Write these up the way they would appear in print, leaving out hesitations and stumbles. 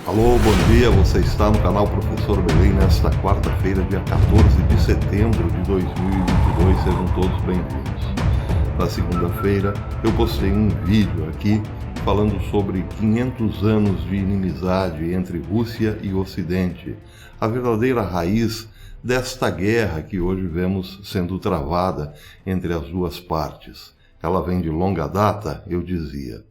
Alô, bom dia, você está no canal Professor Belém nesta quarta-feira, dia 14 de setembro de 2022, sejam todos bem-vindos. Na segunda-feira eu postei um vídeo aqui falando sobre 500 anos de inimizade entre Rússia e Ocidente, a verdadeira raiz desta guerra que hoje vemos sendo travada entre as duas partes. Ela vem de longa data, eu dizia.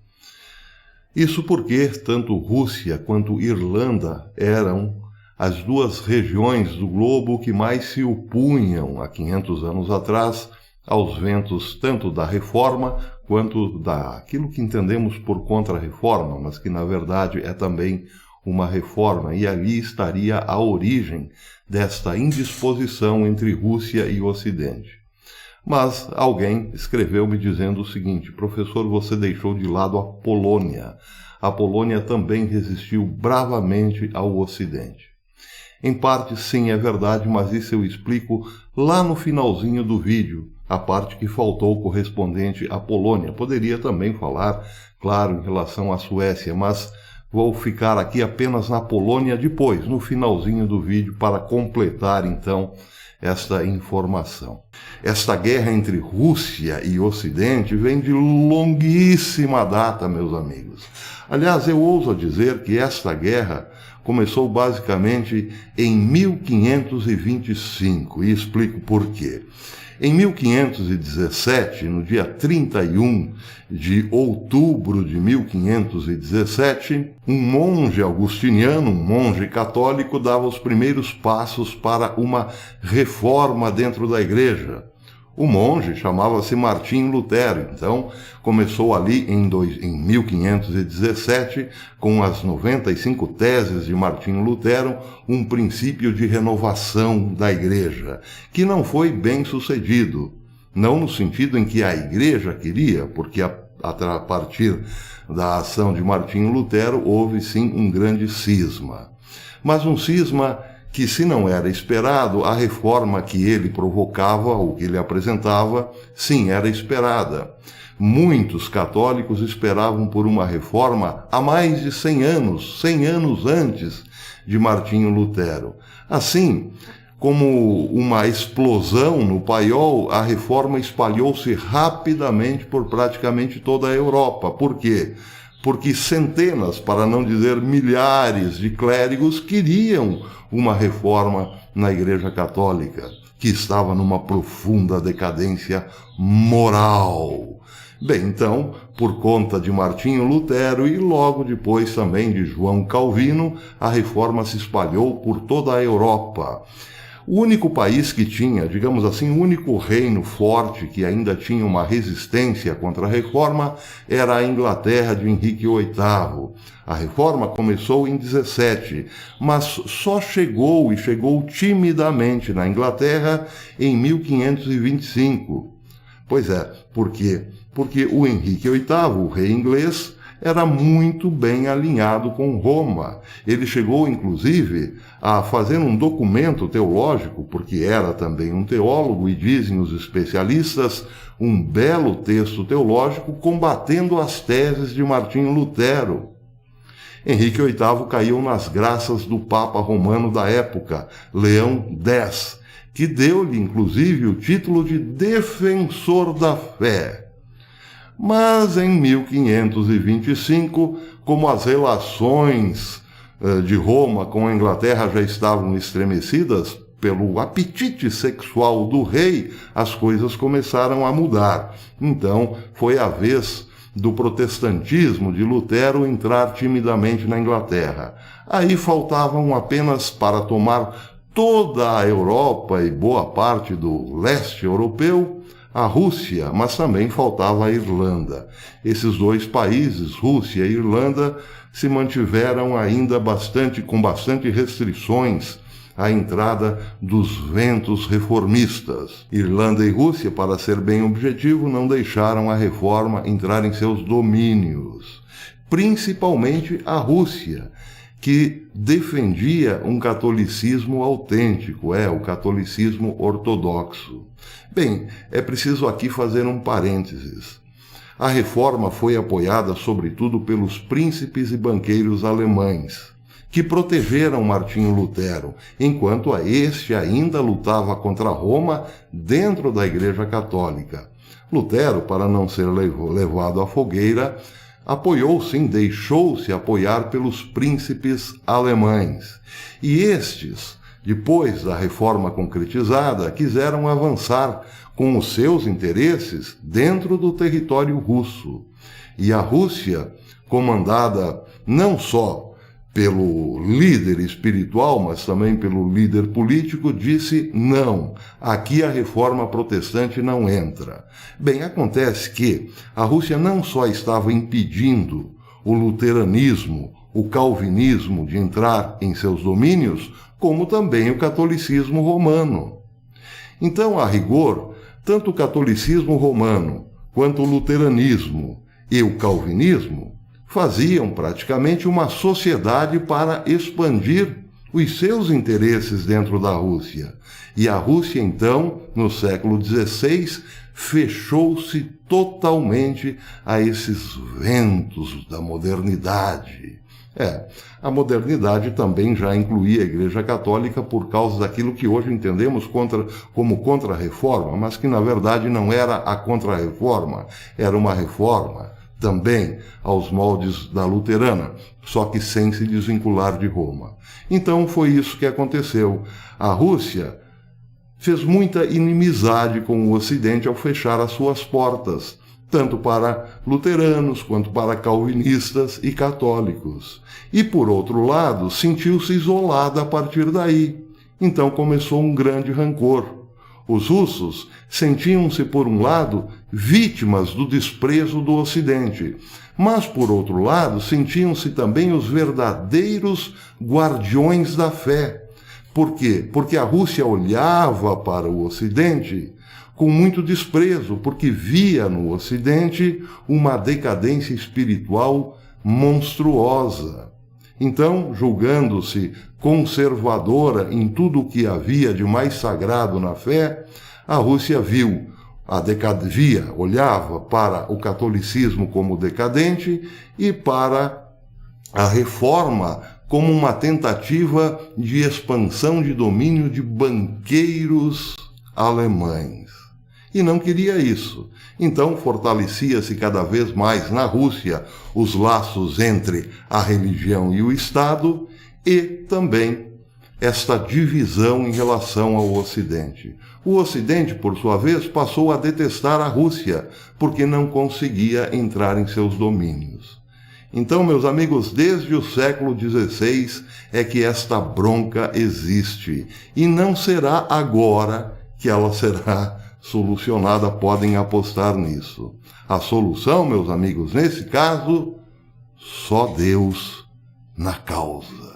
Isso porque tanto Rússia quanto Irlanda eram as duas regiões do globo que mais se opunham há 500 anos atrás aos ventos tanto da reforma quanto daquilo que entendemos por contra-reforma, mas que na verdade é também uma reforma, e ali estaria a origem desta indisposição entre Rússia e Ocidente. Mas alguém escreveu me dizendo o seguinte: professor, você deixou de lado a Polônia. A Polônia também resistiu bravamente ao Ocidente. Em parte, sim, é verdade, mas isso eu explico lá no finalzinho do vídeo, a parte que faltou correspondente à Polônia. Poderia também falar, claro, em relação à Suécia, mas vou ficar aqui apenas na Polônia depois, no finalzinho do vídeo, para completar, então, esta informação. Esta guerra entre Rússia e Ocidente vem de longuíssima data, meus amigos. Aliás, eu ouso dizer que esta guerra começou basicamente em 1525, e explico por quê. Em 1517, no dia 31 de outubro de 1517, um monge agustiniano, um monge católico, dava os primeiros passos para uma reforma dentro da igreja. O monge chamava-se Martinho Lutero, então começou ali em 1517, com as 95 teses de Martinho Lutero, um princípio de renovação da igreja, que não foi bem sucedido, não no sentido em que a igreja queria, porque a partir da ação de Martinho Lutero houve sim um grande cisma, mas um cisma que, se não era esperado, a reforma que ele provocava, ou que ele apresentava, sim, era esperada. Muitos católicos esperavam por uma reforma há mais de 100 anos antes de Martinho Lutero. Assim, como uma explosão no paiol, a reforma espalhou-se rapidamente por praticamente toda a Europa. Por quê? Porque centenas, para não dizer milhares de clérigos queriam uma reforma na Igreja Católica, que estava numa profunda decadência moral. Bem, então, por conta de Martinho Lutero e logo depois também de João Calvino, a reforma se espalhou por toda a Europa. O único país que tinha, digamos assim, o único reino forte que ainda tinha uma resistência contra a reforma era a Inglaterra de Henrique VIII. A reforma começou em 17, mas só chegou timidamente na Inglaterra em 1525. Pois é, por quê? Porque o Henrique VIII, o rei inglês, era muito bem alinhado com Roma. Ele chegou, inclusive, a fazer um documento teológico, porque era também um teólogo, e dizem os especialistas, um belo texto teológico combatendo as teses de Martinho Lutero. Henrique VIII caiu nas graças do Papa Romano da época, Leão X, que deu-lhe, inclusive, o título de defensor da fé. Mas em 1525, como as relações de Roma com a Inglaterra já estavam estremecidas pelo apetite sexual do rei, as coisas começaram a mudar. Então, foi a vez do protestantismo de Lutero entrar timidamente na Inglaterra. Aí faltavam apenas, para tomar toda a Europa e boa parte do leste europeu, a Rússia, mas também faltava a Irlanda. Esses dois países, Rússia e Irlanda, se mantiveram ainda com bastante restrições à entrada dos ventos reformistas. Irlanda e Rússia, para ser bem objetivo, não deixaram a reforma entrar em seus domínios. Principalmente a Rússia, que defendia um catolicismo autêntico, o catolicismo ortodoxo. Bem, é preciso aqui fazer um parênteses. A reforma foi apoiada sobretudo pelos príncipes e banqueiros alemães, que protegeram Martinho Lutero, enquanto a este ainda lutava contra Roma dentro da Igreja Católica. Lutero, para não ser levado à fogueira, apoiou sim, deixou-se apoiar pelos príncipes alemães. E estes, depois da reforma concretizada, quiseram avançar com os seus interesses dentro do território russo. E a Rússia, comandada não só pelo líder espiritual, mas também pelo líder político, disse não, aqui a reforma protestante não entra. Bem, acontece que a Rússia não só estava impedindo o luteranismo, o calvinismo de entrar em seus domínios, como também o catolicismo romano. Então, a rigor, tanto o catolicismo romano quanto o luteranismo e o calvinismo faziam praticamente uma sociedade para expandir os seus interesses dentro da Rússia. E a Rússia, então, no século XVI, fechou-se totalmente a esses ventos da modernidade. A modernidade também já incluía a Igreja Católica por causa daquilo que hoje entendemos como contra-reforma, mas que na verdade não era a contra-reforma, era uma reforma também aos moldes da luterana, só que sem se desvincular de Roma. Então foi isso que aconteceu. A Rússia fez muita inimizade com o Ocidente ao fechar as suas portas, tanto para luteranos quanto para calvinistas e católicos. E, por outro lado, sentiu-se isolada a partir daí. Então começou um grande rancor. Os russos sentiam-se, por um lado, vítimas do desprezo do Ocidente, mas, por outro lado, sentiam-se também os verdadeiros guardiões da fé. Por quê? Porque a Rússia olhava para o Ocidente com muito desprezo, porque via no Ocidente uma decadência espiritual monstruosa. Então, julgando-se conservadora em tudo o que havia de mais sagrado na fé, a Rússia olhava para o catolicismo como decadente e para a reforma como uma tentativa de expansão de domínio de banqueiros alemães. E não queria isso. Então fortalecia-se cada vez mais na Rússia os laços entre a religião e o Estado e também esta divisão em relação ao Ocidente. O Ocidente, por sua vez, passou a detestar a Rússia porque não conseguia entrar em seus domínios. Então, meus amigos, desde o século XVI é que esta bronca existe e não será agora que ela será solucionada, podem apostar nisso. A solução, meus amigos, nesse caso, só Deus na causa.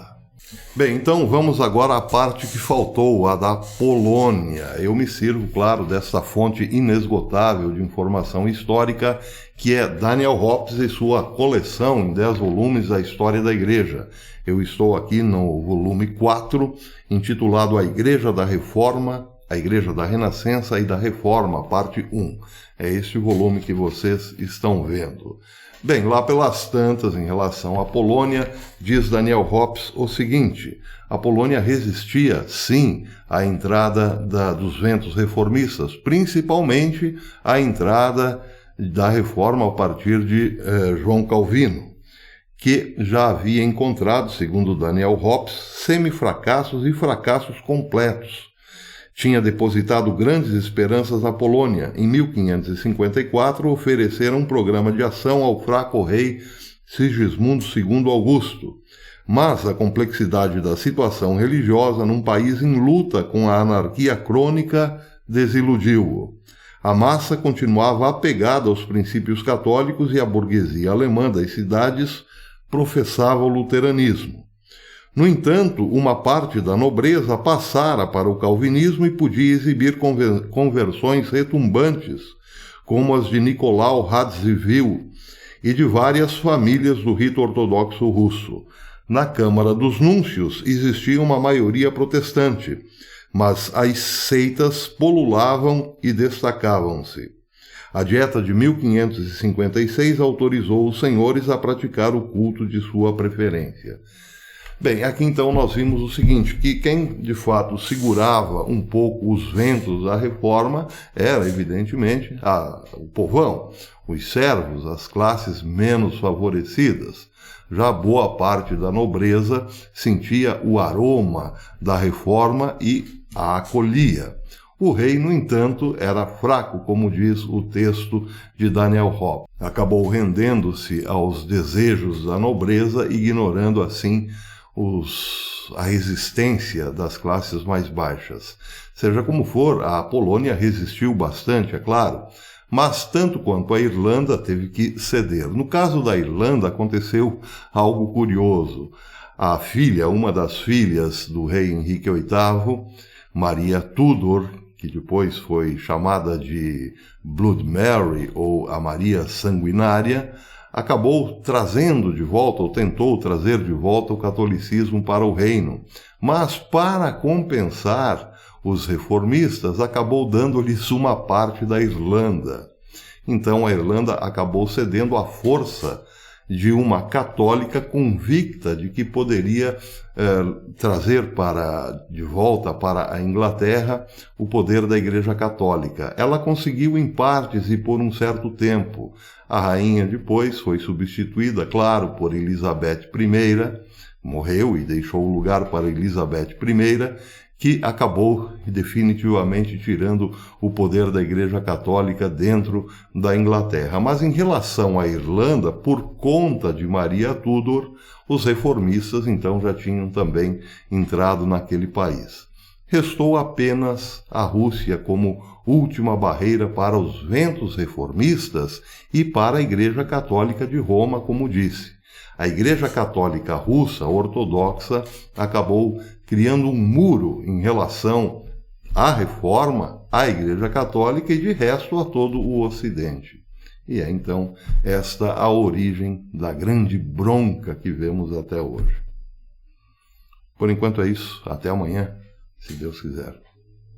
Bem, então vamos agora à parte que faltou, a da Polônia. Eu me sirvo, claro, dessa fonte inesgotável de informação histórica, que é Daniel Hobbes e sua coleção em 10 volumes da História da Igreja. Eu estou aqui no volume 4, intitulado A Igreja da Reforma, a Igreja da Renascença e da Reforma, parte 1. É este volume que vocês estão vendo. Bem, lá pelas tantas, em relação à Polônia, diz Daniel Hobbes o seguinte: a Polônia resistia, sim, à entrada dos ventos reformistas, principalmente à entrada da reforma a partir de João Calvino, que já havia encontrado, segundo Daniel Hobbes, semifracassos e fracassos completos. Tinha depositado grandes esperanças na Polônia. Em 1554, ofereceram um programa de ação ao fraco rei Sigismundo II Augusto. Mas a complexidade da situação religiosa num país em luta com a anarquia crônica desiludiu-o. A massa continuava apegada aos princípios católicos e a burguesia alemã das cidades professava o luteranismo. No entanto, uma parte da nobreza passara para o calvinismo e podia exibir conversões retumbantes, como as de Nicolau Radziwiłł e de várias famílias do rito ortodoxo russo. Na Câmara dos Núncios existia uma maioria protestante, mas as seitas polulavam e destacavam-se. A Dieta de 1556 autorizou os senhores a praticar o culto de sua preferência. Bem, aqui então nós vimos o seguinte, que quem de fato segurava um pouco os ventos da reforma era, evidentemente, o povão, os servos, as classes menos favorecidas. Já boa parte da nobreza sentia o aroma da reforma e a acolhia. O rei, no entanto, era fraco, como diz o texto de Daniel Hoppe. Acabou rendendo-se aos desejos da nobreza, ignorando assim a resistência das classes mais baixas. Seja como for, a Polônia resistiu bastante, é claro, mas tanto quanto a Irlanda teve que ceder. No caso da Irlanda aconteceu algo curioso. A filha, uma das filhas do rei Henrique VIII, Maria Tudor, que depois foi chamada de Blood Mary ou a Maria Sanguinária, acabou trazendo de volta, ou tentou trazer de volta o catolicismo para o reino. Mas, para compensar os reformistas, acabou dando-lhes uma parte da Irlanda. Então a Irlanda acabou cedendo à força de uma católica convicta de que poderia trazer de volta para a Inglaterra o poder da Igreja Católica. Ela conseguiu em partes e por um certo tempo. A rainha depois foi substituída, claro, por Elizabeth I, morreu e deixou o lugar para Elizabeth I, que acabou definitivamente tirando o poder da Igreja Católica dentro da Inglaterra. Mas em relação à Irlanda, por conta de Maria Tudor, os reformistas então já tinham também entrado naquele país. Restou apenas a Rússia como última barreira para os ventos reformistas e para a Igreja Católica de Roma, como disse. A Igreja Católica Russa ortodoxa acabou criando um muro em relação à reforma, à Igreja Católica e de resto a todo o Ocidente. E é então esta a origem da grande bronca que vemos até hoje. Por enquanto é isso. Até amanhã, se Deus quiser.